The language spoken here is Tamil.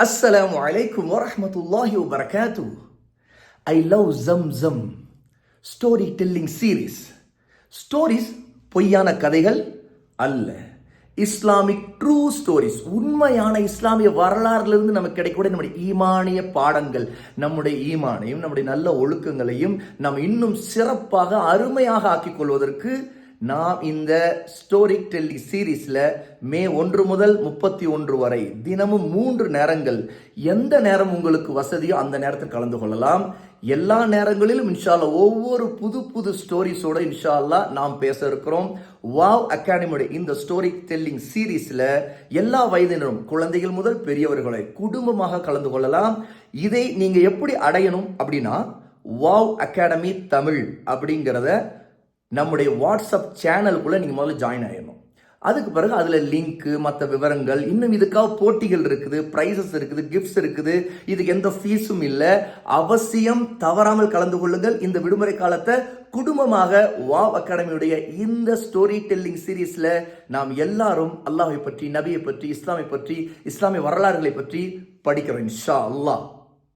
Assalamu alaikum wa rahmatullahi wa barakatuh. I love Zamzam story telling series. Stories பொய்யான கதைகள் அல்ல, இஸ்லாமிக் ட்ரூ ஸ்டோரிஸ், உண்மையான இஸ்லாமிய வரலாறுலேருந்து நமக்கு கிடைக்கக்கூடிய நம்முடைய ஈமானிய பாடங்கள், நம்முடைய ஈமானையும் நம்முடைய நல்ல ஒழுக்கங்களையும் நாம் இன்னும் சிறப்பாக அருமையாக ஆக்கிக் கொள்வதற்கு நாம் இந்த ஸ்டோரி டெல்லிங் சீரீஸ்ல மே 1 முதல் 31 வரை தினமும் 3 நேரங்கள், எந்த நேரம் உங்களுக்கு வசதியோ அந்த நேரத்தில் கலந்து கொள்ளலாம். எல்லா நேரங்களிலும் இன்ஷா அல்லாஹ் ஒவ்வொரு புது ஸ்டோரிஸோட இன்ஷா அல்லாஹ் நாம் பேச இருக்கிறோம். வாவ் அகாடமியோட இந்த ஸ்டோரி டெல்லிங் சீரீஸ்ல எல்லா வயதினரும், குழந்தைகள் முதல் பெரியவர்களை குடும்பமாக கலந்து கொள்ளலாம். இதை நீங்க எப்படி அடையணும் அப்படின்னா, வாவ் அகாடமி தமிழ் அப்படிங்கிறத நம்முடைய வாட்ஸ்அப் சேனலுக்குள்ள நீங்க முதல்ல ஜாயின் ஆயிடணும். அதுக்கு பிறகு அதுல லிங்க், மற்ற விவரங்கள், இன்னும் இதுக்காக போட்டிகள் இருக்குது, பிரைசஸ் இருக்குது, கிஃப்ட்ஸ் இருக்குது. இதுக்கு எந்த ஃபீஸும் இல்லை. அவசியம் தவறாமல் கலந்து கொள்ளுங்கள். இந்த விடுமுறை காலத்தை குடும்பமாக வாவ் அகாடமியுடைய இந்த ஸ்டோரி டெல்லிங் சீரீஸ்ல நாம் எல்லாரும் அல்லாஹை பற்றி, நபியை பற்றி, இஸ்லாமை பற்றி, இஸ்லாமிய வரலாறுகளை பற்றி படிக்கிறோம் இன்ஷா அல்லாஹ்.